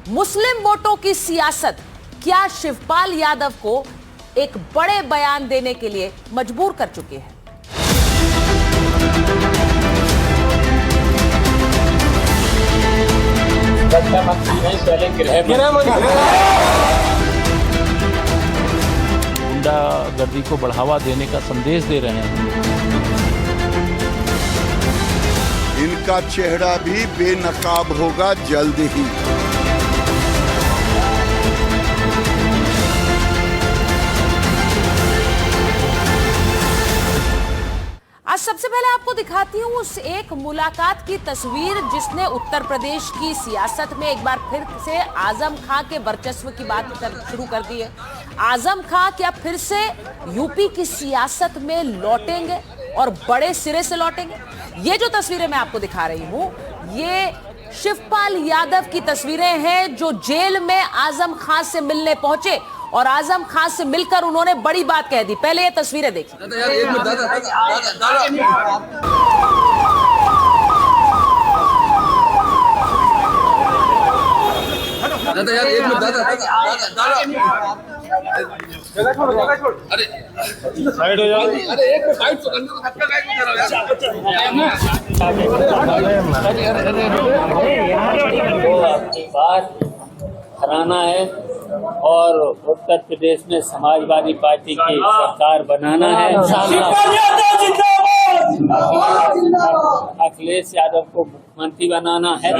मुस्लिम वोटों की सियासत क्या शिवपाल यादव को एक बड़े बयान देने के लिए मजबूर कर चुकी है? रक्षा मंत्री नहीं, पहले गृह मंत्री। गुंडागर्दी को बढ़ावा देने का संदेश दे रहे हैं। इनका चेहरा भी बेनकाब होगा जल्द ही। आज सबसे पहले आपको दिखाती हूं उस एक मुलाकात की तस्वीर जिसने उत्तर प्रदेश की सियासत में एक बार फिर से आजम खां के वर्चस्व की बात शुरू कर दी है। आजम खां क्या फिर से यूपी की सियासत में लौटेंगे और बड़े सिरे से लौटेंगे? ये जो तस्वीरें मैं आपको दिखा रही हूं, ये शिवपाल यादव की तस्वीरें हैं जो जेल में आजम खां से मिलने पहुंचे और आजम खां से मिलकर उन्होंने बड़ी बात कह दी। पहले ये तस्वीरें देखिए। साइड हो जाओ। अरे एक मिनट साइड तो करने को धक्का काहे कर रहा है? आपकी बात हराना है और उत्तर प्रदेश में समाजवादी पार्टी की सरकार बनाना है। अखिलेश यादव को मुख्यमंत्री बनाना है।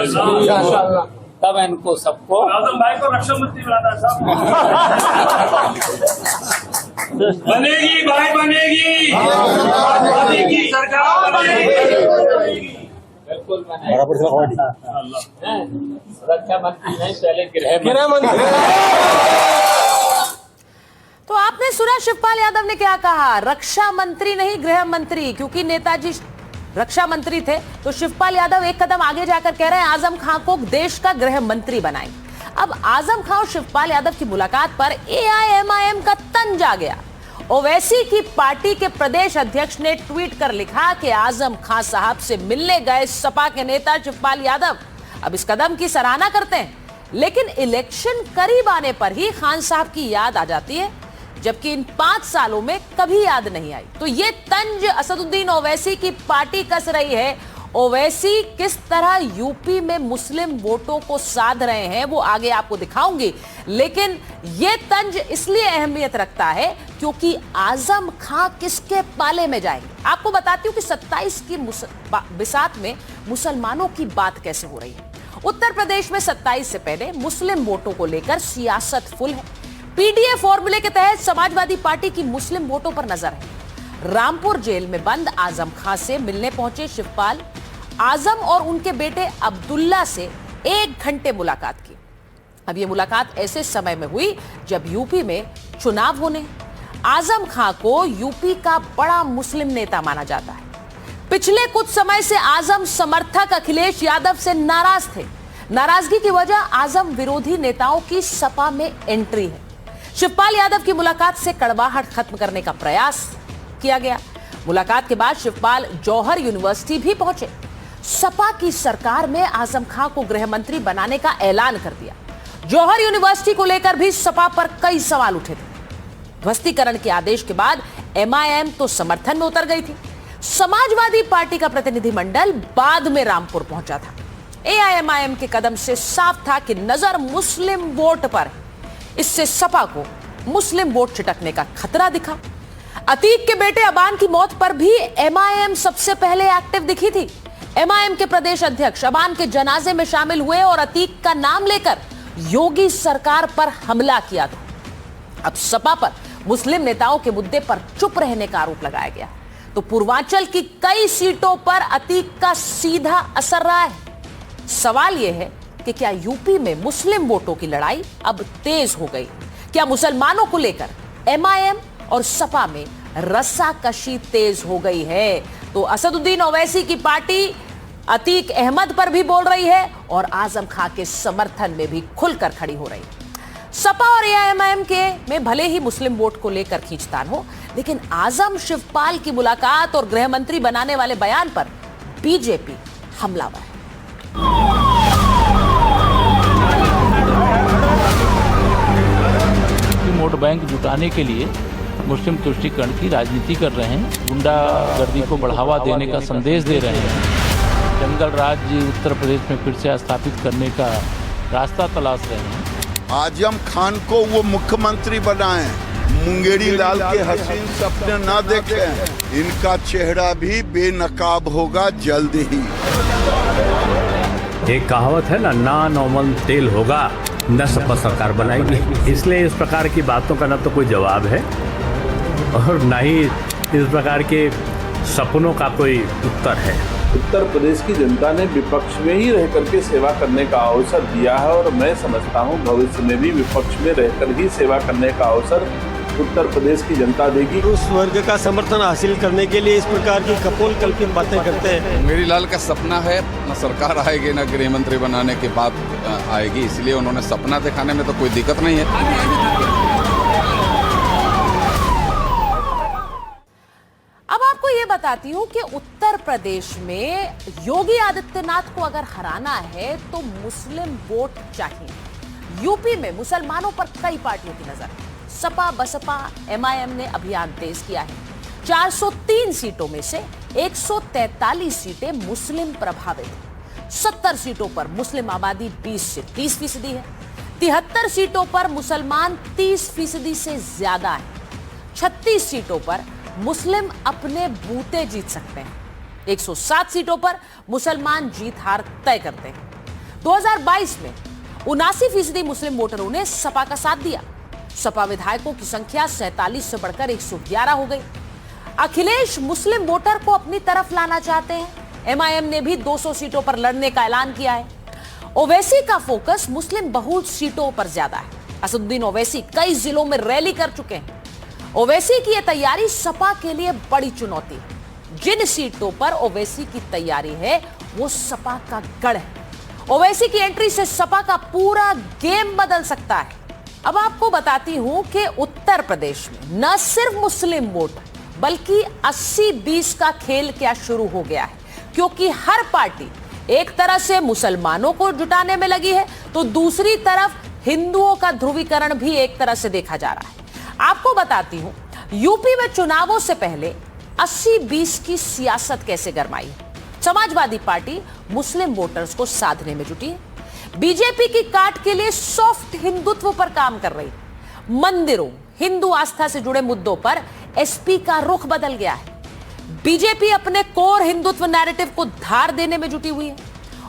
तब इनको सबको भाई को रक्षा मंत्री बनाना बनेगी, भाई बनेगी, बनेगी सरकार बनेगी। बिल्कुल रक्षा मंत्री नहीं, पहले गृह मंत्री। तो आपने सुना शिवपाल यादव ने क्या कहा? रक्षा मंत्री नहीं, गृह मंत्री, क्योंकि नेताजी रक्षा मंत्री थे तो शिवपाल यादव एक कदम आगे जाकर कह रहे हैं आजम खां को देश का गृह मंत्री बनाएंगे। अब आजम खां और शिवपाल यादव की मुलाकात पर एआईएमआईएम का तंज आ गया। ओवैसी की पार्टी के प्रदेश अध्यक्ष ने ट्वीट कर लिखा कि आजम खां साहब से मिलने गए सपा के नेता शिवपाल यादव अब इस कदम की सराहना करते हैं, लेकिन इलेक्शन करीब आने पर ही खान साहब की याद आ जाती है, जबकि इन 5 सालों में कभी याद नहीं आई। तो ये तंज असदुद्दीन ओवैसी की पार्टी कस रही है। ओवैसी किस तरह यूपी में मुस्लिम वोटों को साध रहे हैं वो आगे आपको दिखाऊंगी, लेकिन ये तंज इसलिए अहमियत रखता है क्योंकि आजम खां किसके पाले में जाएंगे। आपको बताती हूं कि 27 की बिसात में मुसलमानों की बात कैसे हो रही है। उत्तर प्रदेश में 27 से पहले मुस्लिम वोटों को लेकर सियासत फुल है। पीडीए फॉर्मूले के तहत समाजवादी पार्टी की मुस्लिम वोटों पर नजर है। रामपुर जेल में बंद आजम खां से मिलने पहुंचे शिवपाल। आजम और उनके बेटे अब्दुल्ला से 1 घंटे मुलाकात की। अब यह मुलाकात ऐसे समय में हुई जब यूपी में चुनाव होने। आजम खां को यूपी का बड़ा मुस्लिम नेता माना जाता है। पिछले कुछ समय से आजम समर्थक अखिलेश यादव से नाराज थे। नाराजगी की वजह आजम विरोधी नेताओं की सपा में एंट्री है। शिवपाल यादव की मुलाकात से कड़वाहट खत्म करने का प्रयास किया गया। मुलाकात के बाद शिवपाल जौहर यूनिवर्सिटी भी पहुंचे। सपा की सरकार में आजम खां को गृह मंत्री बनाने का ऐलान कर दिया। जौहर यूनिवर्सिटी को लेकर भी सपा पर कई सवाल उठे थे। ध्वस्तीकरण के आदेश के बाद एमआईएम तो समर्थन में उतर गई थी। समाजवादी पार्टी का प्रतिनिधिमंडल बाद में रामपुर पहुंचा था। एआईएमआईएम के कदम से साफ था कि नजर मुस्लिम वोट पर। इससे सपा को मुस्लिम वोट छिटकने का खतरा दिखा। अतीक के बेटे अबान की मौत पर भी एमआईएम सबसे पहले एक्टिव दिखी थी। एमआईएम के प्रदेश अध्यक्ष अबान के जनाजे में शामिल हुए और अतीक का नाम लेकर योगी सरकार पर हमला किया था। अब सपा पर मुस्लिम नेताओं के मुद्दे पर चुप रहने का आरोप लगाया गया। तो पूर्वांचल की कई सीटों पर अतीक का सीधा असर रहा है। सवाल यह है कि क्या यूपी में मुस्लिम वोटों की लड़ाई अब तेज हो गई? क्या मुसलमानों को लेकर एमआईएम और सपा में रस्साकशी तेज हो गई है? तो असदुद्दीन ओवैसी की पार्टी अतीक अहमद पर भी बोल रही है और आजम खां के समर्थन में भी खुलकर खड़ी हो रही है। सपा और एआईएमआईएम के में भले ही मुस्लिम वोट को लेकर खींचतान हो, लेकिन आजम शिवपाल की मुलाकात और गृह मंत्री बनाने वाले बयान पर बीजेपी हमलावर है। बैंक जुटाने के लिए मुस्लिम तुष्टीकरण की राजनीति कर रहे हैं, गुंडागर्दी को बढ़ावा देने का संदेश दे रहे हैं, जंगल राज्य उत्तर प्रदेश में फिर से स्थापित करने का रास्ता तलाश रहे हैं। आजम खान को वो मुख्यमंत्री बनाएं, मुंगेरी लाल के हसीन सपने ना देखें, इनका चेहरा भी बेनकाब होगा जल्द ही। एक कहावत है ना नॉर्मल तेल होगा न सपा सरकार बनाएगी। इसलिए इस प्रकार की बातों का न तो कोई जवाब है और न ही इस प्रकार के सपनों का कोई उत्तर है। उत्तर प्रदेश की जनता ने विपक्ष में ही रह करके सेवा करने का अवसर दिया है और मैं समझता हूँ भविष्य में भी विपक्ष में रहकर ही सेवा करने का अवसर उत्तर प्रदेश की जनता देगी। उस वर्ग का समर्थन हासिल करने के लिए इस प्रकार की कपोल कल्पित बातें करते हैं। मुंगेरी लाल का सपना है न सरकार आएगी न गृह मंत्री बनाने के बाद आएगी, इसलिए उन्होंने सपना दिखाने में तो कोई दिक्कत नहीं है। अब आपको ये बताती हूँ कि उत्तर प्रदेश में योगी आदित्यनाथ को अगर हराना है तो मुस्लिम वोट चाहिए। यूपी में मुसलमानों पर कई पार्टियों की नजर है। सपा, बसपा, एमआईएम ने अभियान तेज किया है। 403 सीटों में से 143 सीटें मुस्लिम प्रभावित हैं। 70 सीटों पर मुस्लिम आबादी 20 से 30% है। 73 सीटों पर मुसलमान 30% से ज्यादा है। 36 सीटों पर मुस्लिम अपने बूते जीत सकते हैं। 107 सीटों पर मुसलमान जीत हार तय करते हैं। 2022 में 79% मुस्लिम वोटरों ने सपा का साथ दिया। सपा विधायकों की संख्या 47 से बढ़कर 111 हो गई। अखिलेश मुस्लिम वोटर को अपनी तरफ लाना चाहते हैं। एमआईएम ने भी 200 सीटों पर लड़ने का ऐलान किया है। ओवैसी का फोकस मुस्लिम बहुल सीटों पर ज्यादा है। असदुद्दीन ओवैसी कई जिलों में रैली कर चुके हैं। ओवैसी की यह तैयारी सपा के लिए बड़ी चुनौती है। जिन सीटों पर ओवैसी की तैयारी है वो सपा का गढ़ है। ओवैसी की एंट्री से सपा का पूरा गेम बदल सकता है। अब आपको बताती हूं कि उत्तर प्रदेश में न सिर्फ मुस्लिम वोट बल्कि 80-20 का खेल क्या शुरू हो गया है, क्योंकि हर पार्टी एक तरह से मुसलमानों को जुटाने में लगी है तो दूसरी तरफ हिंदुओं का ध्रुवीकरण भी एक तरह से देखा जा रहा है। आपको बताती हूं यूपी में चुनावों से पहले 80-20 की सियासत कैसे गरमाई है। समाजवादी पार्टी मुस्लिम वोटर्स को साधने में जुटी है। बीजेपी की काट के लिए सॉफ्ट हिंदुत्व पर काम कर रही है। मंदिरों, हिंदू आस्था से जुड़े मुद्दों पर एसपी का रुख बदल गया है। बीजेपी अपने कोर हिंदुत्व नैरेटिव को धार देने में जुटी हुई है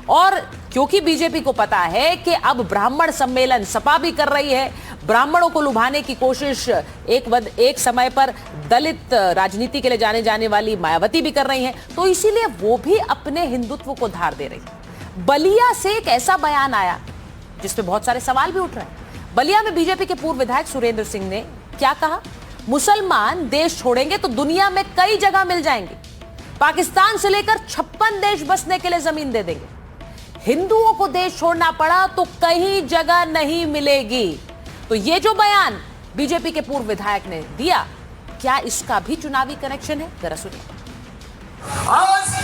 और क्योंकि बीजेपी को पता है कि अब ब्राह्मण सम्मेलन सपा भी कर रही है, ब्राह्मणों को लुभाने की कोशिश एक समय पर दलित राजनीति के लिए जाने जाने वाली मायावती भी कर रही हैं, तो इसीलिए वो भी अपने हिंदुत्व को धार दे रही है। बलिया से एक ऐसा बयान आया जिसपे बहुत सारे सवाल भी उठ रहे हैं। बलिया में बीजेपी के पूर्व विधायक सुरेंद्र सिंह ने क्या कहा? मुसलमान देश छोड़ेंगे तो दुनिया में कई जगह मिल जाएंगे। पाकिस्तान से लेकर 56 देश बसने के लिए जमीन दे देंगे। हिंदुओं को देश छोड़ना पड़ा तो कहीं जगह नहीं मिलेगी। तो ये जो बयान बीजेपी के पूर्व विधायक ने दिया, क्या इसका भी चुनावी कनेक्शन है? जरा सुनिए। आज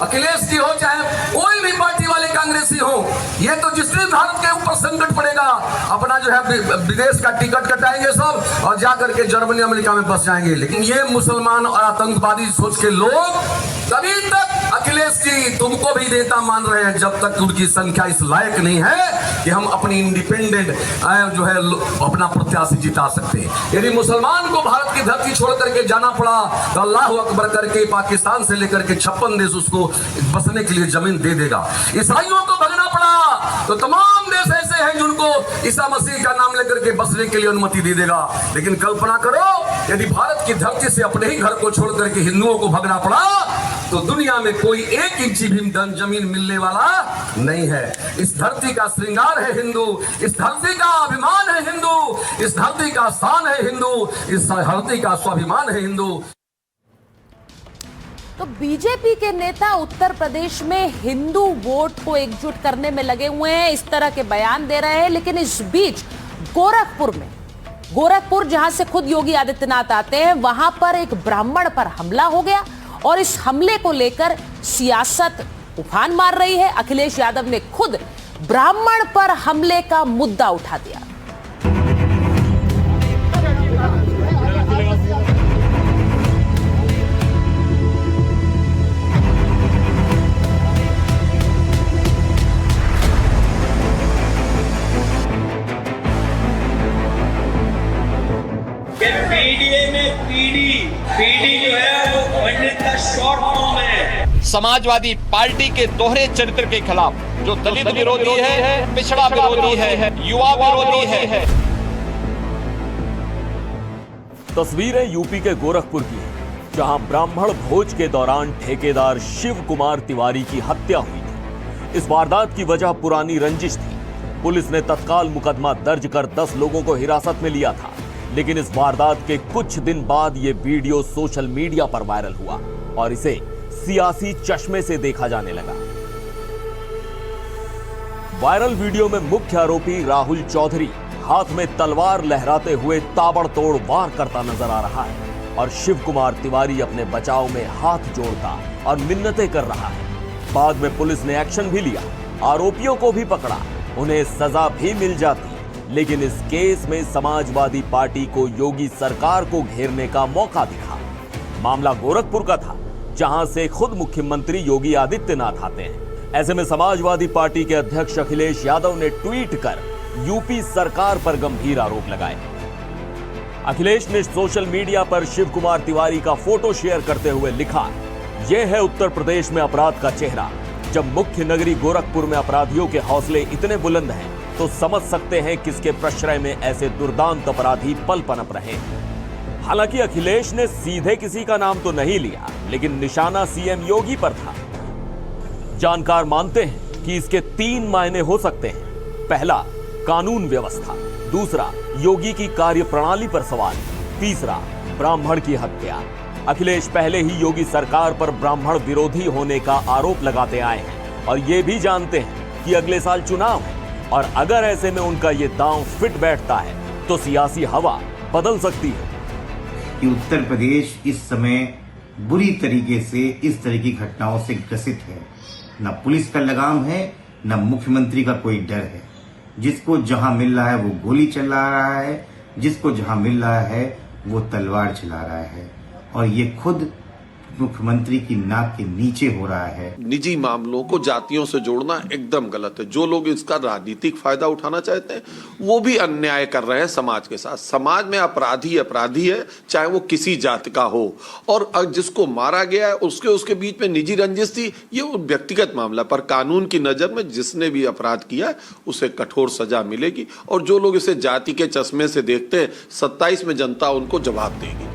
अखिलेश जी हो चाहे कोई भी पार्टी वाले कांग्रेसी हो, ये तो जिस दिन भारत के ऊपर संकट पड़ेगा अपना जो है विदेश का टिकट कटाएंगे सब और जाकर के जर्मनी अमेरिका में बस जाएंगे। लेकिन ये मुसलमान और आतंकवादी सोच के लोग तभी तक अखिलेश जी तुमको भी नेता मान रहे हैं जब तक उनकी संख्या इस लायक नहीं है कि हम अपनी इंडिपेंडेंट जो है अपना प्रत्याशी जिता सकते हैं। यदि मुसलमान को भारत की धरती छोड़ करके जाना पड़ा तो अल्लाह अकबर करके पाकिस्तान से लेकर के 56 देश उसको बसने के लिए जमीन दे देगा। ईसाइयों को भगना पड़ा तो तमाम देश ऐसे हैं जिनको ईसा मसीह का नाम लेकर के बसने के लिए अनुमति दे देगा। लेकिन कल्पना करो यदि भारत की धरती से अपने ही घर को छोड़ करके हिंदुओं को भगना पड़ा तो दुनिया में कोई 1 इंच भी जमीन मिलने वाला नहीं है। इस धरती का श्रृंगार है हिंदू, इस धरती का अभिमान है हिंदू, इस धरती का शान है हिंदू, इस धरती का स्वाभिमान है हिंदू। तो बीजेपी के नेता उत्तर प्रदेश में हिंदू वोट को एकजुट करने में लगे हुए हैं, इस तरह के बयान दे रहे हैं। लेकिन इस बीच गोरखपुर जहां से खुद योगी आदित्यनाथ आते हैं, वहां पर एक ब्राह्मण पर हमला हो गया और इस हमले को लेकर सियासत उफान मार रही है। अखिलेश यादव ने खुद ब्राह्मण पर हमले का मुद्दा उठा दिया। पीडी जो है वो पंडित का शॉर्ट फॉर्म है। समाजवादी पार्टी के दोहरे चरित्र के खिलाफ जो दलित विरोधी है, पिछड़ा विरोधी है, युवा विरोधी है। तस्वीरें यूपी के गोरखपुर की हैं, जहां ब्राह्मण भोज के दौरान ठेकेदार शिव कुमार तिवारी की हत्या हुई थी। इस वारदात की वजह पुरानी रंजिश थी। पुलिस ने तत्काल मुकदमा दर्ज कर 10 लोगों को हिरासत में लिया था, लेकिन इस वारदात के कुछ दिन बाद ये वीडियो सोशल मीडिया पर वायरल हुआ और इसे सियासी चश्मे से देखा जाने लगा। वायरल वीडियो में मुख्य आरोपी राहुल चौधरी हाथ में तलवार लहराते हुए ताबड़तोड़ वार करता नजर आ रहा है और शिव कुमार तिवारी अपने बचाव में हाथ जोड़ता और मिन्नतें कर रहा है। बाद में पुलिस ने एक्शन भी लिया, आरोपियों को भी पकड़ा, उन्हें सजा भी मिल जाती, लेकिन इस केस में समाजवादी पार्टी को योगी सरकार को घेरने का मौका दिखा। मामला गोरखपुर का था, जहां से खुद मुख्यमंत्री योगी आदित्यनाथ आते हैं। ऐसे में समाजवादी पार्टी के अध्यक्ष अखिलेश यादव ने ट्वीट कर यूपी सरकार पर गंभीर आरोप लगाए। अखिलेश ने सोशल मीडिया पर शिव कुमार तिवारी का फोटो शेयर करते हुए लिखा, यह है उत्तर प्रदेश में अपराध का चेहरा। जब मुख्य नगरी गोरखपुर में अपराधियों के हौसले इतने बुलंद हैं, तो समझ सकते हैं किसके प्रश्रय में ऐसे दुर्दांत अपराधी पल पनप रहे हैं। हालांकि अखिलेश ने सीधे किसी का नाम तो नहीं लिया, लेकिन निशाना सीएम योगी पर था। जानकार मानते हैं कि इसके 3 मायने हो सकते हैं। पहला, कानून व्यवस्था। दूसरा, योगी की कार्यप्रणाली पर सवाल। तीसरा, ब्राह्मण की हत्या। अखिलेश पहले ही योगी सरकार पर ब्राह्मण विरोधी होने का आरोप लगाते आए हैं और ये भी जानते हैं कि अगले साल चुनाव है और अगर ऐसे में उनका ये दांव फिट बैठता है तो सियासी हवा बदल सकती है। कि उत्तर प्रदेश इस समय बुरी तरीके से इस तरह की घटनाओं से ग्रसित है। न पुलिस का लगाम है, न मुख्यमंत्री का कोई डर है। जिसको जहां मिल रहा है वो गोली चला रहा है, जिसको जहां मिल रहा है वो तलवार चला रहा है और ये खुद मुख्यमंत्री की नाक के नीचे हो रहा है। निजी मामलों को जातियों से जोड़ना एकदम गलत है। जो लोग इसका राजनीतिक फायदा उठाना चाहते हैं वो भी अन्याय कर रहे हैं समाज के साथ। समाज में अपराधी अपराधी है, चाहे वो किसी जाति का हो, और जिसको मारा गया है उसके बीच में निजी रंजिश थी, ये व्यक्तिगत मामला। पर कानून की नजर में जिसने भी अपराध किया है उसे कठोर सजा मिलेगी और जो लोग इसे जाति के चश्मे से देखते हैं 27 में जनता उनको जवाब देगी।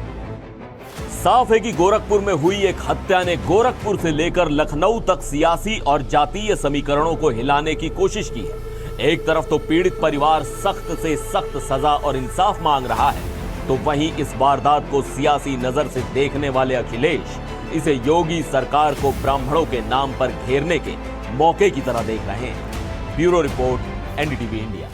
साफ है कि गोरखपुर में हुई एक हत्या ने गोरखपुर से लेकर लखनऊ तक सियासी और जातीय समीकरणों को हिलाने की कोशिश की है। एक तरफ तो पीड़ित परिवार सख्त से सख्त सजा और इंसाफ मांग रहा है, तो वहीं इस वारदात को सियासी नजर से देखने वाले अखिलेश इसे योगी सरकार को ब्राह्मणों के नाम पर घेरने के मौके की तरह देख रहे हैं। Bureau report, NDTV India.